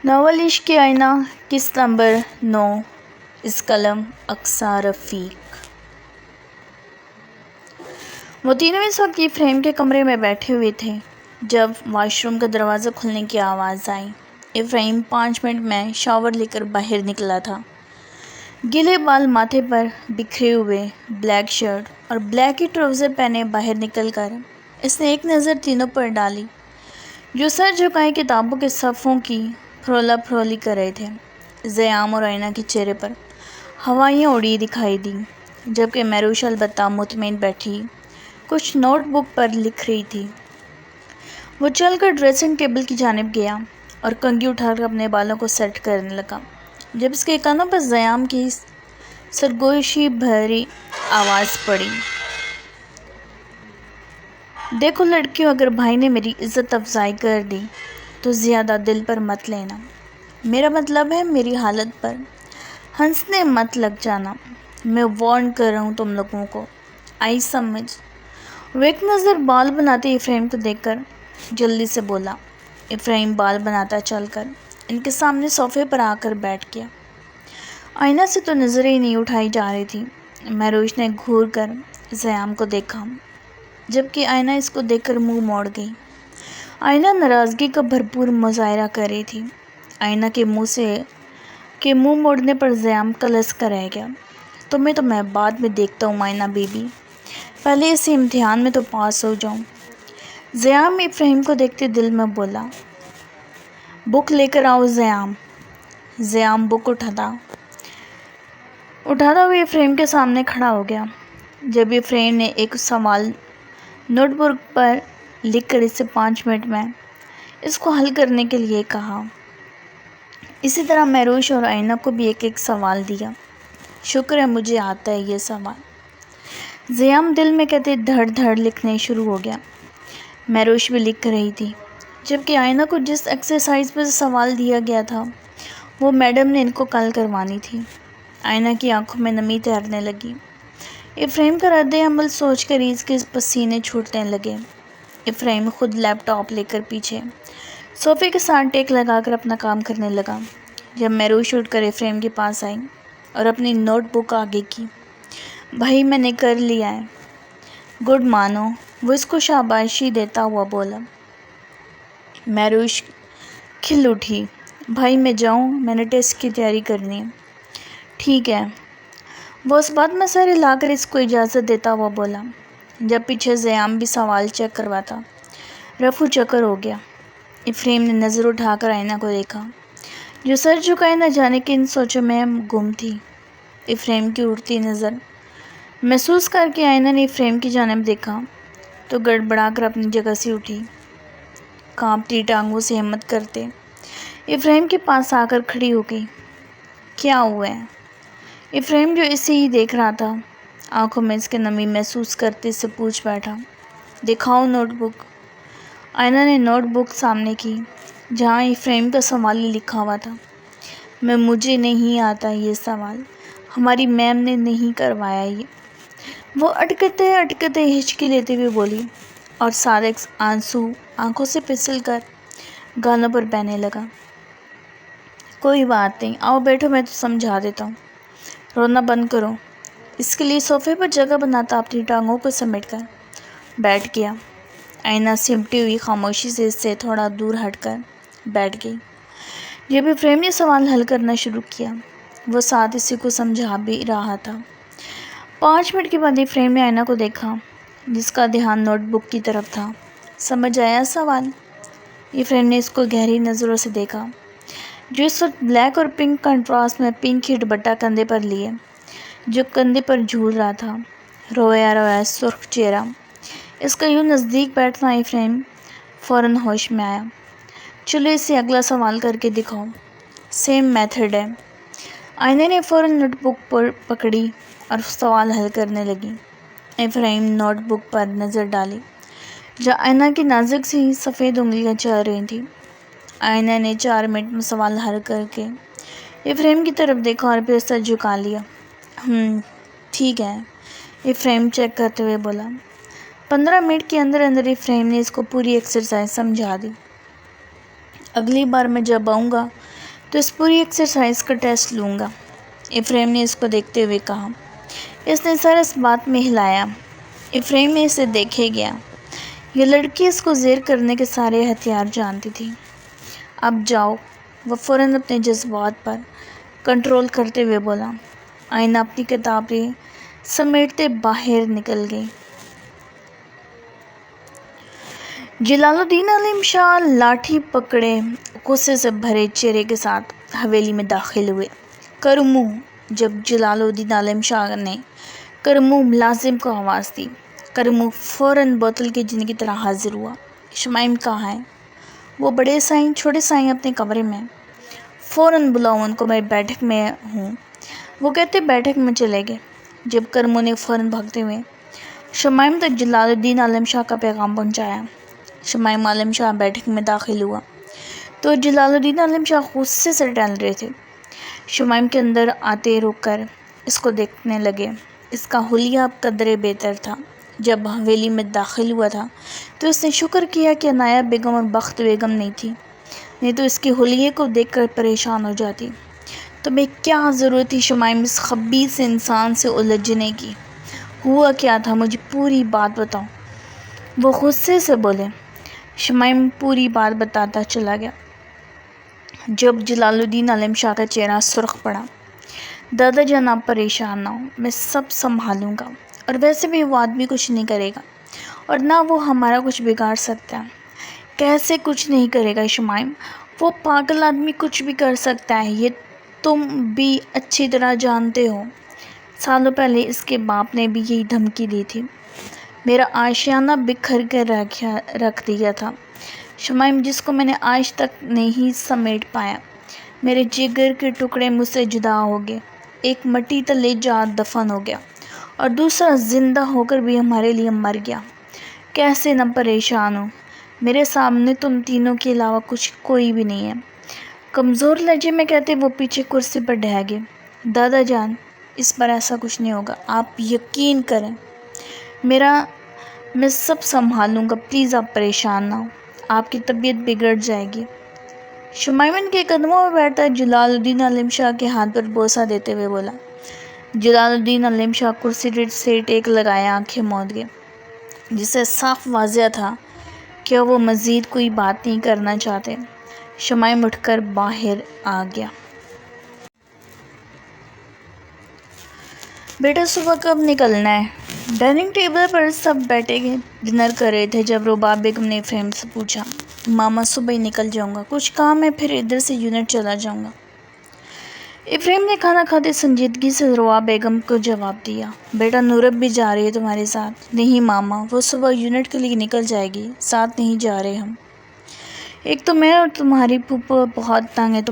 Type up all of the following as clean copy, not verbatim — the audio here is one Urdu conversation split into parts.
ناول عشق کے آئینہ قسط نمبر 9 اس قلم اقصی رفیق۔ وہ تینوں اس وقت افراہیم کے کمرے میں بیٹھے ہوئے تھے جب واش روم کا دروازہ کھلنے کی آواز آئی۔ افراہیم 5 منٹ میں شاور لے کر باہر نکلا تھا۔ گیلے بال ماتھے پر بکھرے ہوئے، بلیک شرٹ اور بلیک ہی ٹراؤزر پہنے باہر نکل کر اس نے ایک نظر تینوں پر ڈالی جو سر جھکائے کتابوں کے صفحوں کی پھرولا پھرولی کر رہے تھے۔ زیام اور آئینہ کے چہرے پر ہوائیاں اڑی دکھائی دیں، جبکہ مہروش البتہ مطمئن بیٹھی کچھ نوٹ بک پر لکھ رہی تھی۔ وہ چل کر ڈریسنگ ٹیبل کی جانب گیا اور کنگھی اٹھا کر اپنے بالوں کو سیٹ کرنے لگا جب اس کے کانوں پر زیام کی سرگوشی بھری آواز پڑی۔ دیکھو لڑکیوں، اگر بھائی نے میری عزت افزائی کر دی تو زیادہ دل پر مت لینا، میرا مطلب ہے میری حالت پر ہنسنے مت لگ جانا، میں وارن کر رہا ہوں تم لوگوں کو، آئی سمجھ؟ وہ ایک نظر بال بناتے افراہیم کو دیکھ کر جلدی سے بولا۔ افراہیم بال بناتا چل کر ان کے سامنے صوفے پر آ کر بیٹھ گیا۔ آئینہ سے تو نظریں ہی نہیں اٹھائی جا رہی تھی۔ مہروش نے گھور کر زیام کو دیکھا، جبکہ آئینہ اس کو دیکھ کر منہ موڑ گئی۔ آئینہ ناراضگی کا بھرپور مظاہرہ کر رہی تھی۔ آئینہ کے منہ موڑنے پر زیام کلس کر رہ گیا۔ تمہیں تو میں بعد میں دیکھتا ہوں آئینہ بی بی، پہلے اس امتحان میں تو پاس ہو جاؤں۔ زیام افراہیم کو دیکھتے دل میں بولا۔ بک لے کر آؤ زیام۔ زیام بک اٹھاتا ہوئے افراہیم کے سامنے کھڑا ہو گیا۔ جب افراہیم نے ایک سوال نوٹ بک پر لکھ کر اسے 5 منٹ میں اس کو حل کرنے کے لیے کہا، اسی طرح مہروش اور آئینہ کو بھی ایک سوال دیا۔ شکر ہے مجھے آتا ہے یہ سوال، زیام دل میں کہتے دھڑ دھڑ لکھنے شروع ہو گیا۔ مہروش بھی لکھ رہی تھی، جبکہ آئینہ کو جس ایکسرسائز پر سوال دیا گیا تھا وہ میڈم نے ان کو کل کروانی تھی۔ آئینہ کی آنکھوں میں نمی تیرنے لگی۔ افراہیم کا رد عمل سوچ کر اس کے پسینے چھوٹنے لگے۔ افراہیم خود لیپ ٹاپ لے کر پیچھے صوفے کے ساتھ ٹیک لگا کر اپنا کام کرنے لگا۔ جب مہروش اٹھ کر افراہیم کے پاس آئی اور اپنی نوٹ بک آگے کی، بھائی میں نے کر لیا ہے، گڈ مانو، وہ اس کو شاباشی دیتا ہوا بولا۔ مہروش کھل اٹھی، بھائی میں جاؤں، میں نے ٹیسٹ کی تیاری کرنی ہے۔ ٹھیک ہے، وہ اس بات میں سر ہلا کر اس کو اجازت دیتا ہوا بولا، جب پیچھے زیام بھی سوال چیک کرواتا۔ رفو چکر ہو گیا۔ افراہیم نے نظر اٹھا کر آئینہ کو دیکھا جو سر جھکائے نہ جانے کن سوچوں میں گم تھی۔ افراہیم کی اڑتی نظر محسوس کر کے آئینہ نے افراہیم کی جانب دیکھا تو گڑبڑا کر اپنی جگہ سے اٹھی، کانپتی ٹانگوں سے ہمت کرتے افراہیم کے پاس آ کر کھڑی ہو گئی۔ کیا ہوا ہے؟ افراہیم جو اسے ہی دیکھ رہا تھا آنکھوں میں اس کے نمی محسوس کرتے سے پوچھ بیٹھا۔ دکھاؤ نوٹ بک۔ آئینہ نے نوٹ بک سامنے کی جہاں افراہیم کا سوال ہی لکھا ہوا تھا۔ مجھے نہیں آتا یہ سوال، ہماری میم نے نہیں کروایا یہ، وہ اٹکتے ہچکی لیتے ہوئے بولی اور سارے آنسو آنکھوں سے پھسل کر گالوں پر بہنے لگا۔ کوئی بات نہیں، آؤ بیٹھو، میں تو سمجھا دیتا ہوں، رونا بند کرو۔ اس کے لیے صوفے پر جگہ بناتا اپنی ٹانگوں کو سمیٹ کر بیٹھ گیا۔ آئینہ سمٹی ہوئی خاموشی سے اس سے تھوڑا دور ہٹ کر بیٹھ گئی۔ جب افراہیم نے سوال حل کرنا شروع کیا وہ ساتھ اسی کو سمجھا بھی رہا تھا۔ 5 منٹ کے بعد افراہیم نے آئینہ کو دیکھا جس کا دھیان نوٹ بک کی طرف تھا۔ سمجھ آیا سوال؟ افراہیم نے اس کو گہری نظروں سے دیکھا جو اس وقت بلیک اور پنک کنٹراسٹ میں پنک ہی دوپٹہ کندھے پر لیے جو کندھے پر جھول رہا تھا، رویا سرخ چہرہ، اس کا یوں نزدیک بیٹھنا افراہیم فوراً ہوش میں آیا۔ چلو اسے اگلا سوال کر کے دکھاؤ، سیم میتھڈ ہے۔ آئینہ نے فوراً نوٹ بک پکڑی اور سوال حل کرنے لگی۔ افراہیم نوٹ بک پر نظر ڈالی جہاں آئینہ کی نازک سی سفید انگلیاں چل رہی تھیں۔ آئینہ نے 4 منٹ میں سوال حل کر کے افراہیم کی طرف دیکھا اور پھر سر جھکا لیا۔ ٹھیک ہے، افراہیم چیک کرتے ہوئے بولا۔ 15 منٹ کے اندر اندر افراہیم نے اس کو پوری ایکسرسائز سمجھا دی۔ اگلی بار میں جب آؤں گا تو اس پوری ایکسرسائز کا ٹیسٹ لوں گا۔ افریم نے اس کو دیکھتے ہوئے کہا۔ اس نے سر اس بات میں ہلایا۔ افریم نے اسے دیکھے گیا۔ یہ لڑکی اس کو زیر کرنے کے سارے ہتھیار جانتی تھی۔ اب جاؤ، وہ فوراً اپنے جذبات پر کنٹرول کرتے ہوئے بولا۔ آئینہ اپنی کتابیں سمیٹتے باہر نکل گئی۔ جلال الدین عالم شاہ لاٹھی پکڑے غصے سے بھرے چہرے کے ساتھ حویلی میں داخل ہوئے۔ کرمو! جب جلال الدین عالم شاہ نے کرمو ملازم کو آواز دی، کرمو فوراً بوتل کے جن کی طرح حاضر ہوا۔ شمائم کہاں ہے؟ وہ بڑے سائیں، چھوٹے سائیں اپنے کمرے میں۔ فوراً بلاؤ ان کو، میں بیٹھک میں ہوں۔ وہ کہتے بیٹھک میں چلے گئے۔ جب کرمو نے فوراً بھاگتے ہوئے شمائم تک جلال الدین عالم شاہ کا پیغام پہنچایا۔ شمائم عالم شاہ بیٹھک میں داخل ہوا تو جلال الدین عالم شاہ غصے سے ٹہل رہے تھے۔ شمائم کے اندر آتے رک کر اس کو دیکھنے لگے۔ اس کا حلیہ اب قدرے بہتر تھا۔ جب حویلی میں داخل ہوا تھا تو اس نے شکر کیا کہ عنایہ بیگم اور بخت بیگم نہیں تھی، نہیں تو اس کے حلیے کو دیکھ کر پریشان ہو جاتی۔ تمہیں کیا ضرورت تھی شمائم اس خبیث انسان سے الجھنے کی؟ ہوا کیا تھا؟ مجھے پوری بات بتاؤ، وہ غصے سے بولے۔ شمائم پوری بات بتاتا چلا گیا۔ جب جلال الدین عالم شاہ کا چہرہ سرخ پڑا۔ دادا جان آپ پریشان نہ ہو، میں سب سنبھالوں گا، اور ویسے بھی وہ آدمی کچھ نہیں کرے گا اور نہ وہ ہمارا کچھ بگاڑ سکتا ہے۔ کیسے کچھ نہیں کرے گا شمائم؟ وہ پاگل آدمی کچھ بھی کر سکتا ہے، یہ تم بھی اچھی طرح جانتے ہو۔ سالوں پہلے اس کے باپ نے بھی یہی دھمکی دی تھی۔ میرا آشیانہ بکھر کر رکھ دیا تھا شمائم، جس کو میں نے آج تک نہیں سمیٹ پایا۔ میرے جگر کے ٹکڑے مجھ سے جدا ہو گئے، ایک مٹی تلے جا دفن ہو گیا اور دوسرا زندہ ہو کر بھی ہمارے لیے مر گیا۔ کیسے نہ پریشان ہوں، میرے سامنے تم تینوں کے علاوہ کوئی بھی نہیں ہے۔ کمزور لہجے میں کہتے وہ پیچھے کرسی پر ڈھہ گئے۔ دادا جان، اس پر ایسا کچھ نہیں ہوگا، آپ یقین کریں، میں سب سنبھال لوں گا، پلیز آپ پریشان نہ ہو، آپ کی طبیعت بگڑ جائے گی۔ شمائم کے قدموں میں بیٹھتا جلال الدین عالم شاہ کے ہاتھ پر بوسہ دیتے ہوئے بولا۔ جلال الدین عالم شاہ کرسی سے ٹیک لگائے آنکھیں موند گئے، جسے صاف واضح تھا کہ وہ مزید کوئی بات نہیں کرنا چاہتے۔ شمائم اٹھ کر باہر آ گیا۔ بیٹا صبح کب نکلنا ہے؟ ڈائننگ ٹیبل پر سب بیٹھے ڈنر کر رہے تھے جب رباب بیگم نے افریم سے پوچھا۔ ماما صبح ہی نکل جاؤں گا، کچھ کام ہے، پھر ادھر سے یونٹ چلا جاؤں گا۔ افریم نے کھانا کھاتے سنجیدگی سے رباب بیگم کو جواب دیا۔ بیٹا نورب بھی جا رہی ہے تمہارے ساتھ؟ نہیں ماما، وہ صبح یونٹ کے لیے نکل جائے گی، ساتھ نہیں جا رہے ہم۔ ایک تو میں اور تمہاری پھوپھو بہت تنگ ہے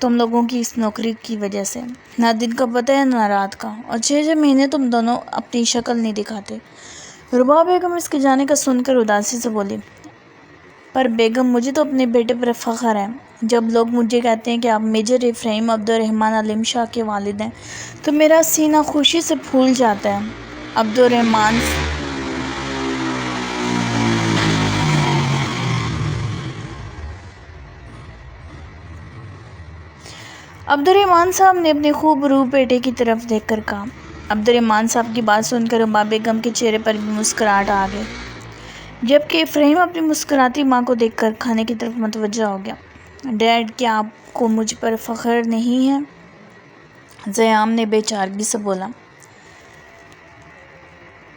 تم لوگوں کی اس نوکری کی وجہ سے، نہ دن کا پتہ ہے نہ رات کا، اور 6 مہینے تم دونوں اپنی شکل نہیں دکھاتے۔ رباب بیگم اس کے جانے کا سن کر اداسی سے بولی۔ پر بیگم، مجھے تو اپنے بیٹے پر فخر ہے۔ جب لوگ مجھے کہتے ہیں کہ آپ میجر افریم عبدالرحمن عالم شاہ کے والد ہیں تو میرا سینہ خوشی سے پھول جاتا ہے۔ عبدالرحمن صاحب نے اپنے خوب روح بیٹے کی طرف دیکھ کر کہا۔ عبدالرحمن صاحب کی بات سن کر رباب بیگم کے چہرے پر بھی مسکراہٹ آ گئی، جبکہ افریم اپنی مسکراتی ماں کو دیکھ کر کھانے کی طرف متوجہ ہو گیا۔ ڈیڈ، کیا آپ کو مجھ پر فخر نہیں ہے؟ زیام نے بے چارگی سے بولا۔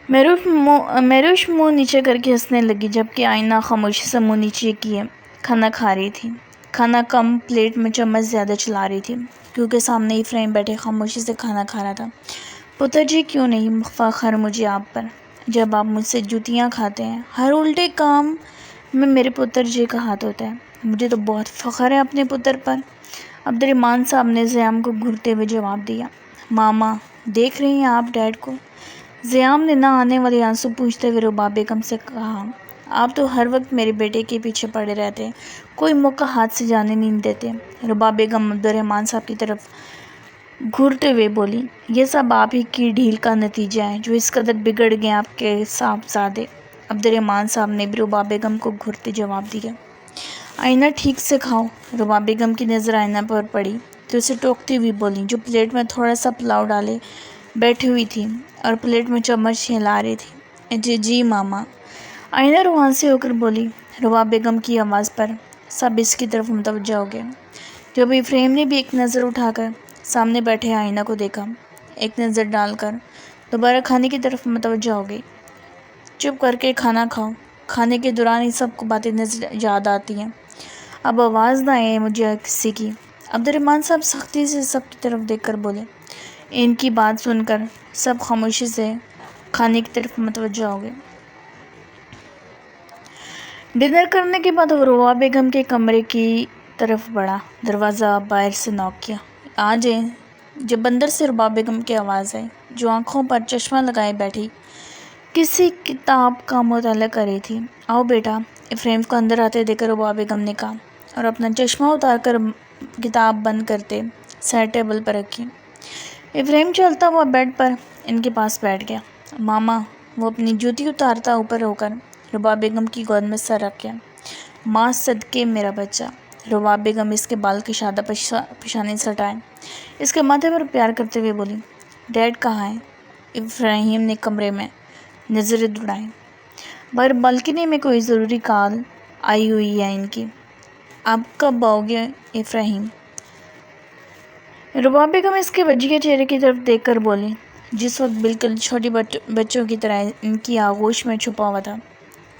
مہروش منہ نیچے کر کے ہنسنے لگی، جبکہ آئینہ خاموشی سے منہ نیچے کیے کھانا کھا رہی تھی۔ کھانا کم، پلیٹ میں چمچ زیادہ چلا رہی تھی، کیونکہ سامنے افریم بیٹھے خاموشی سے کھانا کھا رہا تھا۔ پتر جی، کیوں نہیں فخر مجھے آپ پر، جب آپ مجھ سے جوتیاں کھاتے ہیں؟ ہر الٹے کام میں میرے پتر جی کا ہاتھ ہوتا ہے۔ مجھے تو بہت فخر ہے اپنے پتر پر، عبدالرحمن صاحب نے زیام کو گھورتے ہوئے جواب دیا۔ ماما، دیکھ رہی ہیں آپ ڈیڈ کو؟ زیام نے نہ آنے والے آنسو پوچھتے ہوئے رباب بیگم سے کہا۔ آپ تو ہر وقت میرے بیٹے کے پیچھے پڑے رہتے ہیں، کوئی موقع ہاتھ سے جانے نہیں دیتے۔ رباب بیگم عبدالرحمن صاحب کی طرف گھورتے ہوئے بولی۔ یہ سب آپ ہی کی ڈھیل کا نتیجہ ہے، جو اس قدر بگڑ گئے آپ کے صاحبزادے۔ عبدالرحمن صاحب نے بھی رباب بیگم کو گھورتے جواب دیا۔ آئینہ ٹھیک سے کھاؤ۔ رباب بیگم کی نظر آئینہ پر پڑی تو اسے ٹوکتی ہوئی بولی، جو پلیٹ میں تھوڑا سا پلاؤ ڈالے بیٹھی ہوئی تھی اور پلیٹ میں چمچ ہلا رہی تھی۔ جی جی ماما، آئینہ روحان سے ہو کر بولی۔ رباب بیگم کی آواز پر سب اس کی طرف متوجہ ہو گئے۔ جب افریم نے بھی ایک نظر اٹھا کر سامنے بیٹھے آئینہ کو دیکھا، ایک نظر ڈال کر دوبارہ کھانے کی طرف متوجہ ہو گئی۔ چپ کر کے کھانا کھاؤ، کھانے کے دوران ہی سب کو باتیں نظر یاد آتی ہیں، اب آواز نہ آئے مجھے کسی کی۔ عبدالرحمن صاحب سختی سے سب کی طرف دیکھ کر بولے۔ ان کی بات سن کر سب خاموشی سے کھانے کی طرف متوجہ ہو گئے۔ ڈنر کرنے کے بعد وہ رباب بیگم کے کمرے کی طرف بڑھا، دروازہ باہر سے نوک کیا۔ آ جائیں۔ جب اندر سے رباب بیگم کی آواز آئی، جو آنکھوں پر چشمہ لگائے بیٹھی کسی کتاب کا مطالعہ کر رہی تھی۔ آؤ بیٹا، افریم کو اندر آتے دیکھ کر رباب بیگم نے کہا، اور اپنا چشمہ اتار کر کتاب بند کرتے سائڈ ٹیبل پر رکھی۔ افریم چلتا ہوا بیڈ پر ان کے پاس بیٹھ گیا۔ ماما، وہ اپنی جوتی اتارتا اوپر ہو کر رباب بیگم کی گود میں سر رکھ گیا۔ ماں صدقے میرا بچہ۔ رباب بیگم اس کے بال کشادہ پیشانی سے ہٹائے اس کے ماتھے پر پیار کرتے ہوئے بولی، ڈیڈ کہاں ہے؟ افراہیم نے کمرے میں نظریں دوڑائیں۔ باہر بالکنی میں کوئی ضروری کال آئی ہوئی ہے ان کی۔ آپ کب آؤ گے افراہیم؟ رباب بیگم اس کے وجیح چہرے کی طرف دیکھ کر بولی، جس وقت بالکل چھوٹی بچوں کی طرح ان کی آغوش میں چھپا ہوا تھا۔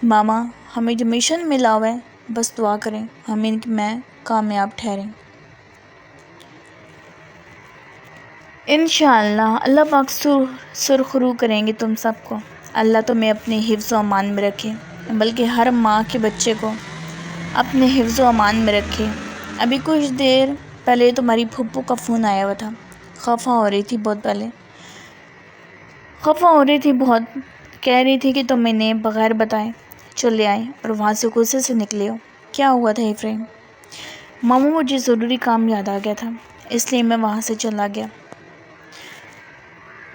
ماما، ہمیں جو مشن ملا ہوا ہے، بس دعا کریں ہم ان میں کامیاب ٹھہریں۔ انشاءاللہ اللہ پاک سرخرو کریں گے تم سب کو۔ اللہ تمہیں اپنے حفظ و امان میں رکھے، بلکہ ہر ماں کے بچے کو اپنے حفظ و امان میں رکھے۔ ابھی کچھ دیر پہلے تمہاری پھوپھو کا فون آیا ہوا تھا، خفا ہو رہی تھی بہت، کہہ رہی تھی کہ تم انہیں بغیر بتائے چلے آئے اور وہاں سے غصے سے نکلے ہو۔ کیا ہوا تھا افریم؟ ماما، مجھے ضروری کام یاد آ گیا تھا، اس لیے میں وہاں سے چلا گیا۔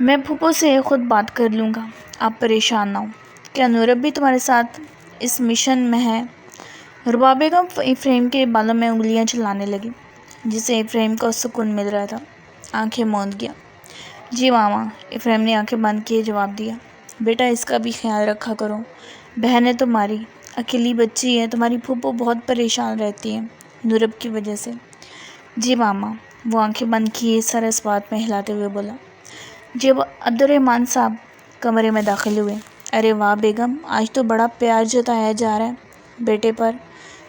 میں پھوپھو سے خود بات کر لوں گا، آپ پریشان نہ ہو۔ کیا نورب بھی تمہارے ساتھ اس مشن میں ہے؟ رباب بیگم افریم کے بالوں میں انگلیاں چلانے لگی، جسے افریم کو سکون مل رہا تھا۔ آنکھیں موند گیا۔ جی ماما، افریم نے آنکھیں بند کیے جواب دیا۔ بیٹا، اس کا بھی خیال رکھا کرو، بہن ہے تمہاری، اکیلی بچی ہے، تمہاری پھوپھو بہت پریشان رہتی ہے نورب کی وجہ سے۔ جی ماما، وہ آنکھیں بند کیے سر اس بات میں ہلاتے ہوئے بولا۔ جب عبدالرحمن صاحب کمرے میں داخل ہوئے، ارے واہ بیگم، آج تو بڑا پیار جتایا جا رہا ہے بیٹے پر۔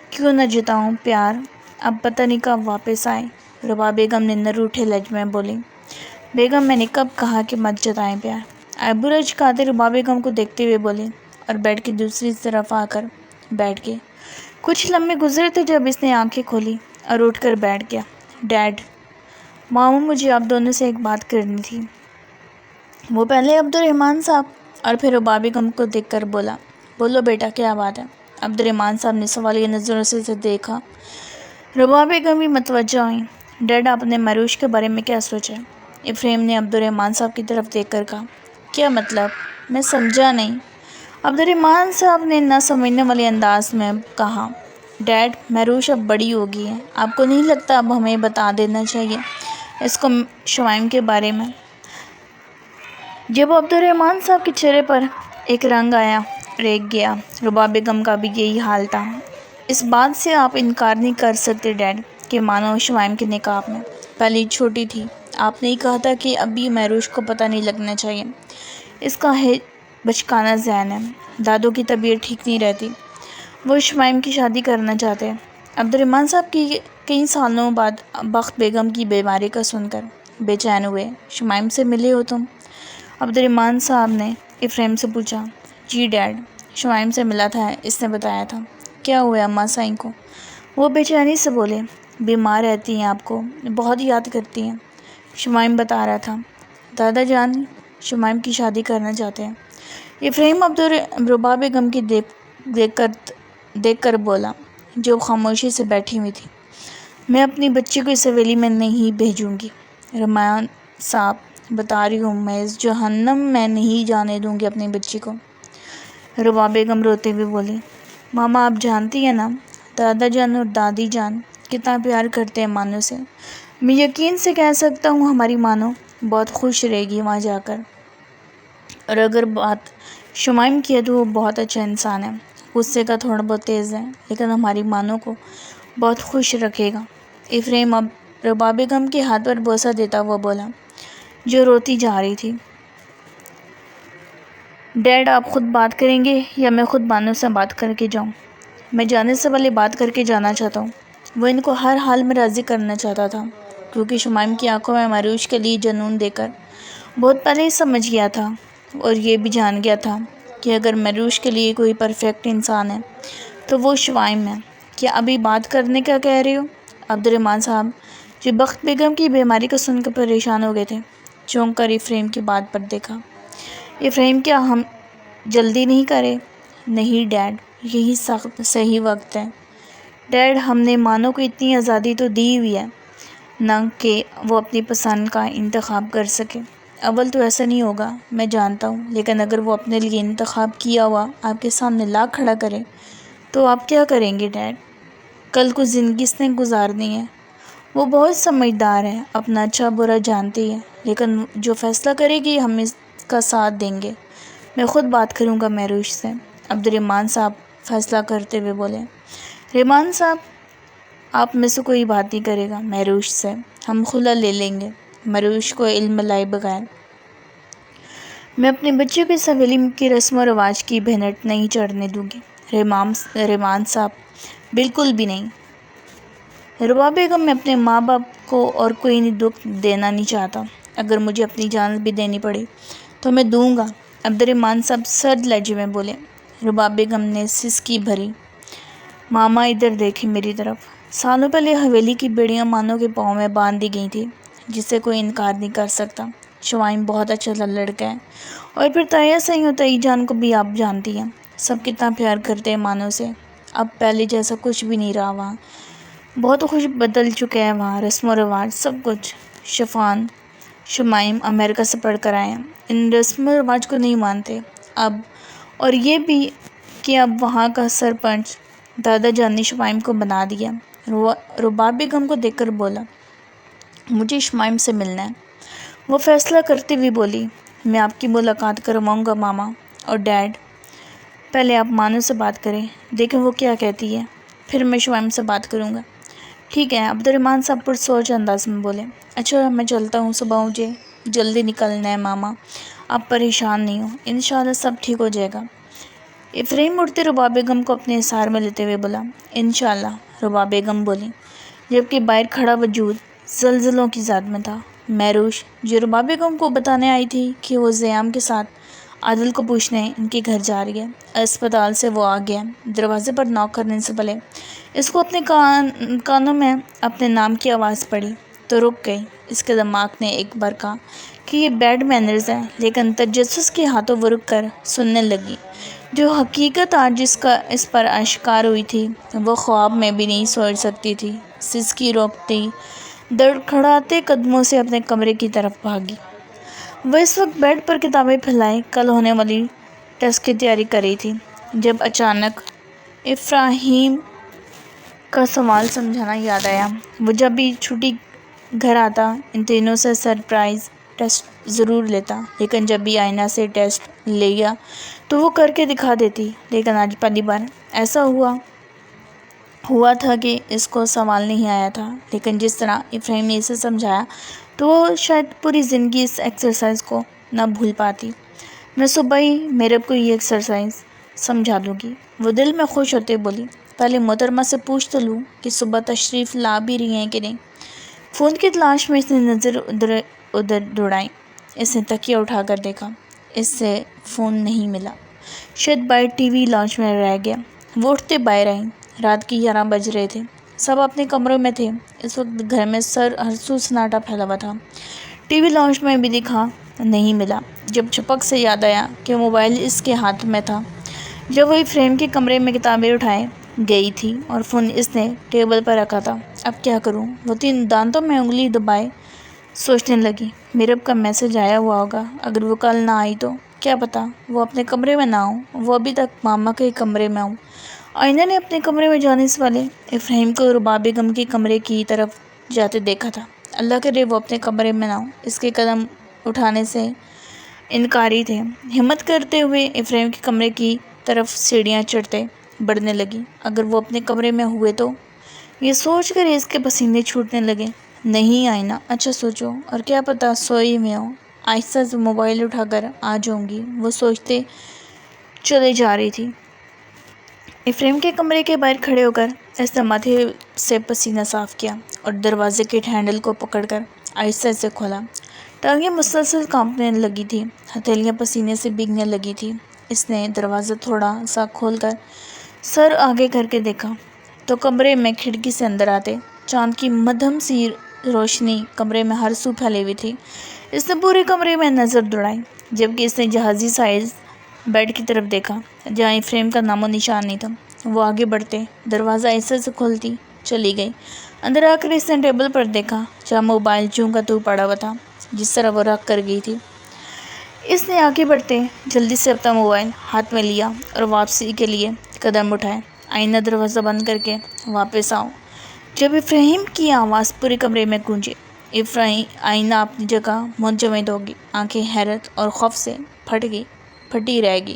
کیوں نہ جتاؤں پیار، اب پتہ نہیں کب واپس آئے۔ رباب بیگم نے نر اٹھے لہجے میں بولی۔ بیگم، میں نے کب کہا کہ مت جتائیں پیار؟ ابو لچکاتے رباب بیگم کو دیکھتے ہوئے بولے اور بیڈ کی دوسری طرف آ کر بیٹھ گئے۔ کچھ لمحے گزرے تھے جب اس نے آنکھیں کھولی اور اٹھ کر بیٹھ گیا۔ ڈیڈ، ماما، مجھے آپ دونوں سے ایک بات کرنی تھی۔ وہ پہلے عبدالرحمن صاحب اور پھر رباب بیگم کو دیکھ کر بولا۔ بولو بیٹا، کیا بات ہے؟ عبدالرحمن صاحب نے سوالیہ نظروں سے اسے دیکھا۔ رباب بیگم بھی متوجہ ہوئیں۔ ڈیڈ، آپ نے مہروش کے بارے میں کیا سوچا؟ افریم نے عبدالرحمن صاحب کی طرف دیکھ کر کہا۔ کیا مطلب؟ میں سمجھا نہیں۔ عبدالرحمن صاحب نے نہ سمجھنے والے انداز میں کہا۔ ڈیڈ، مہروش اب بڑی ہو گئی ہے، آپ کو نہیں لگتا اب ہمیں بتا دینا چاہیے اس کو شمائم کے بارے میں؟ جب عبدالرحمن صاحب کے چہرے پر ایک رنگ آیا اور ایک گیا، رباب بیگم کا بھی یہی حال تھا۔ اس بات سے آپ انکار نہیں کر سکتے ڈیڈ کہ مانو شمائم کے نکاح میں پہلے چھوٹی تھی، آپ نے ہی کہا تھا کہ ابھی مہروش کو پتہ نہیں لگنا چاہیے، اس کا بچکانا ذہن ہے، دادوں کی طبیعت ٹھیک نہیں رہتی، وہ شمائم کی شادی کرنا چاہتے ہیں۔ عبدالرحمن صاحب کی کئی سالوں بعد بخت بیگم کی بیماری کا سن کر بے چین ہوئے۔ شمائم سے ملے ہو تم؟ عبدالرحمن صاحب نے افریم سے پوچھا۔ جی ڈیڈ، شمائم سے ملا تھا، اس نے بتایا تھا۔ کیا ہوا ہے اماں سائیں کو؟ وہ بے چینی سے بولے۔ بیمار رہتی ہیں، آپ کو بہت یاد کرتی ہیں، شمائم بتا رہا تھا۔ دادا جان شمائم کی شادی کرنا چاہتے ہیں۔ افریم رباب بیگم کی دیکھ کر بولا، جو خاموشی سے بیٹھی ہوئی تھی۔ میں اپنی بچی کو اس حویلی میں نہیں بھیجوں گی، رحمان صاحب بتا رہی ہوں، میں اس جہنم میں نہیں جانے دوں گی اپنی بچی کو۔ رباب بیگم روتے ہوئے بولی۔ ماما، آپ جانتی ہیں نا، دادا جان اور دادی جان کتنا پیار کرتے ہیں مانو سے. میں یقین سے کہہ سکتا ہوں ہماری مانو بہت خوش رہے گی وہاں جا کر. اور اگر بات شمائم کی ہے تو وہ بہت اچھا انسان ہے، غصے کا تھوڑا بہت تیز ہے، لیکن ہماری مانو کو بہت خوش رکھے گا. افریم اب رباب بیگم کے ہاتھ پر بوسہ دیتا ہوا بولا، جو روتی جا رہی تھی. ڈیڈ آپ خود بات کریں گے یا میں خود مانو سے بات کر کے جاؤں؟ میں جانے سے پہلے بات کر کے جانا چاہتا ہوں. وہ ان کو ہر حال میں راضی کرنا چاہتا تھا، کیونکہ شمائم کی آنکھوں میں مروش کے لیے جنون دے کر بہت پہلے ہی سمجھ گیا تھا، اور یہ بھی جان گیا تھا کہ اگر مروش کے لیے کوئی پرفیکٹ انسان ہے تو وہ شمائم ہے. کیا ابھی بات کرنے کا کہہ رہے ہو؟ عبدالرحمن صاحب جو بخت بیگم کی بیماری کو سن کر پریشان ہو گئے تھے، چونک کر افریم کی بات پر دیکھا. افریم کیا ہم جلدی نہیں کرے؟ نہیں ڈیڈ، یہی صحیح وقت ہے. ڈیڈ ہم نے مانو کو اتنی آزادی تو دی ہوئی ہے نہ کہ وہ اپنی پسند کا انتخاب کر سکے. اول تو ایسا نہیں ہوگا میں جانتا ہوں، لیکن اگر وہ اپنے لیے انتخاب کیا ہوا آپ کے سامنے لا کھڑا کرے تو آپ کیا کریں گے ڈیڈ؟ کل کو زندگی اس نے گزارنی ہے. وہ بہت سمجھدار ہے، اپنا اچھا برا جانتی ہے، لیکن جو فیصلہ کرے گی ہم اس کا ساتھ دیں گے. میں خود بات کروں گا مہروش سے. عبدالرحمن صاحب فیصلہ کرتے ہوئے بولے. رحمان صاحب آپ میں سے کوئی بات نہیں کرے گا مہروش سے، ہم خلا لے لیں گے مہروش کو علم لائے بغیر. میں اپنے بچے کو اس حویلی کی رسم و رواج کی بھنٹ نہیں چڑھنے دوں گی. رحمان صاحب بالکل بھی نہیں. رباب بیگم میں اپنے ماں باپ کو اور کوئی دکھ دینا نہیں چاہتا. اگر مجھے اپنی جان بھی دینی پڑے تو میں دوں گا. عبدالرحمن صاحب سرد لہجے میں بولے. رباب بیگم نے سسکی بھری. ماما ادھر دیکھیں میری طرف. سالوں پہلے حویلی کی بیڑیاں مانو کے پاؤں میں باندھ دی گئی تھی، جسے کوئی انکار نہیں کر سکتا. شمائم بہت اچھا لڑکا ہے، اور پھر تایا سہی اور تائی جان کو بھی آپ جانتی ہیں، سب کتنا پیار کرتے ہیں مانو سے. اب پہلے جیسا کچھ بھی نہیں رہا وہاں، بہت کچھ بدل چکے ہیں وہاں، رسم و رواج سب کچھ. شمائم امریکہ سے پڑھ کر آئے ہیں، ان رسم و رواج کو نہیں مانتے اب. اور یہ بھی کہ اب وہاں کا سرپنچ دادا جان نے شمائم کو بنا دیا. رباب بیگم کو دیکھ کر بولا، مجھے شمائم سے ملنا ہے. وہ فیصلہ کرتے ہوئے بولی، میں آپ کی ملاقات کرواؤں گا ماما. اور ڈیڈ پہلے آپ مانو سے بات کریں، دیکھیں وہ کیا کہتی ہے، پھر میں شمائم سے بات کروں گا. ٹھیک ہے. عبدالرحمن صاحب پر سوچ انداز میں بولے. اچھا میں چلتا ہوں، صبح مجھے جلدی نکلنا ہے ماما، آپ پریشان نہیں ہو، انشاءاللہ سب ٹھیک ہو جائے گا. افریم اٹھتے رباب بیگم کو اپنے حصار میں لیتے ہوئے بولا. انشاءاللہ رباب بیگم بولی، جبکہ باہر کھڑا وجود زلزلوں کی ذات میں تھا. مہروش جو رباب بیگم کو بتانے آئی تھی کہ وہ زیام کے ساتھ عادل کو پوچھنے ان کے گھر جا رہی ہے. اسپتال سے وہ آ گیا. دروازے پر نوک کرنے سے پہلے اس کو اپنے کانوں میں اپنے نام کی آواز پڑی تو رک گئی. اس کے دماغ نے ایک بار کہا کہ یہ بیڈ مینرز ہے، لیکن تجسس کے ہاتھوں وہ رک کر سننے لگی. جو حقیقت آج اس پر آشکار ہوئی تھی وہ خواب میں بھی نہیں سوچ سکتی تھی. سسکی روکتی دڑکھڑاتے قدموں سے اپنے کمرے کی طرف بھاگی. وہ اس وقت بیڈ پر کتابیں پھیلائے کل ہونے والی ٹیسٹ کی تیاری کر رہی تھی، جب اچانک افراہیم کا سوال سمجھانا یاد آیا. وہ جب بھی چھٹی گھر آتا ان تینوں سے سرپرائز ٹیسٹ ضرور لیتا، لیکن جب بھی آئینہ سے ٹیسٹ لیا تو وہ کر کے دکھا دیتی. لیکن آج پہلی بار ایسا ہوا تھا کہ اس کو سوال نہیں آیا تھا، لیکن جس طرح افراہیم نے اسے سمجھایا تو وہ شاید پوری زندگی اس ایکسرسائز کو نہ بھول پاتی. میں صبح ہی میرب کو یہ ایکسرسائز سمجھا دوں گی. وہ دل میں خوش ہوتے بولی. پہلے محترمہ سے پوچھ تو لوں کہ صبح تشریف لا بھی رہی ہیں کہ نہیں. فون کی تلاش میں اس نے نظر ادھر دوڑائی. اس نے تکیہ اٹھا کر دیکھا، اس سے فون نہیں ملا، شاید باہر ٹی وی لاؤنج میں رہ گیا. وہ اٹھتے باہر آئیں. رات کے 11 بج رہے تھے، سب اپنے کمروں میں تھے. اس وقت گھر میں ہر سو سناٹا پھیلا ہوا تھا. ٹی وی لاؤنج میں بھی دیکھا نہیں ملا. جب چھپک سے یاد آیا کہ موبائل اس کے ہاتھ میں تھا جب وہی فریم کے کمرے میں کتابیں اٹھائے گئی تھی اور فون اس نے ٹیبل پر رکھا تھا. اب کیا کروں؟ وہ تین دانتوں میں انگلی دبائے سوچنے لگی. میرب کا میسج آیا ہوا ہوگا، اگر وہ کل نہ آئی تو کیا پتا وہ اپنے کمرے میں نہ ہوں. وہ ابھی تک ماما کے کمرے میں ہوں آئینہ نے اپنے کمرے میں جانے سے پہلے افراہیم کو رباب غم کے کمرے کی طرف جاتے دیکھا تھا۔ اللہ کرے وہ اپنے کمرے میں نہ ہو، اس کے قدم اٹھانے سے انکاری تھے۔ ہمت کرتے ہوئے افراہیم کے کمرے کی طرف سیڑھیاں چڑھتے بڑھنے لگی۔ اگر وہ اپنے کمرے میں ہوئے تو؟ یہ سوچ کر اس کے پسینے چھوٹنے لگے۔ نہیں آئینہ، اچھا سوچو، اور کیا پتہ سوئی میں ہو، آہستہ سے موبائل اٹھا کر آ جاؤں گی، وہ سوچتے چلے جا رہی تھی۔ افراہیم کے کمرے کے باہر کھڑے ہو کر اس نے ماتھے سے پسینہ صاف کیا اور دروازے کے ہینڈل کو پکڑ کر آہستہ سے کھولا۔ ٹانگیں مسلسل کانپنے لگی تھی، ہتھیلیاں پسینے سے بھیگنے لگی تھی۔ اس نے دروازہ تھوڑا سا کھول کر سر آگے کر کے دیکھا تو کمرے میں کھڑکی سے اندر آتے چاند کی مدھم سی روشنی کمرے میں ہر سو پھیلی ہوئی تھی۔ اس نے پورے کمرے میں نظر دوڑائی، جبکہ اس نے جہازی سائز بیڈ کی طرف دیکھا جہاں افراہیم کا نام و نشان نہیں تھا۔ وہ آگے بڑھتے دروازہ ایسے سے کھولتی چلی گئی۔ اندر آ کر اس نے ٹیبل پر دیکھا جہاں موبائل جوں کا توں پڑا ہوا تھا، جس طرح وہ رکھ کر گئی تھی۔ اس نے آگے بڑھتے جلدی سے اپنا موبائل ہاتھ میں لیا اور واپسی کے لیے قدم اٹھائے۔ آئینہ، دروازہ بند کر کے واپس آؤ۔ جب افراہیم کی آواز پورے کمرے میں گونجی، آئینہ اپنی جگہ منجمد ہوگی، آنکھیں حیرت اور خوف سے پھٹی رہ گئی۔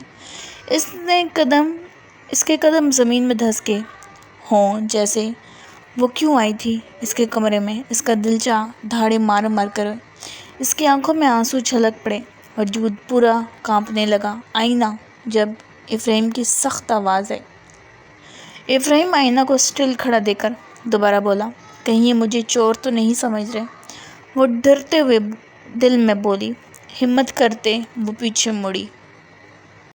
اس کے قدم زمین میں دھس کے ہوں جیسے وہ کیوں آئی تھی اس کے کمرے میں۔ اس کا دل چاہ دھاڑے مار مار کر، اس کی آنکھوں میں آنسو چھلک پڑے، وجود پورا کانپنے لگا۔ آئینہ! جب افراہیم کی سخت آواز آئی۔ افراہیم آئینہ کو اسٹل کھڑا دیکھ کر دوبارہ بولا، کہیں یہ مجھے چور تو نہیں سمجھ رہے؟ وہ ڈرتے ہوئے دل میں بولی۔ ہمت کرتے وہ پیچھے مڑی۔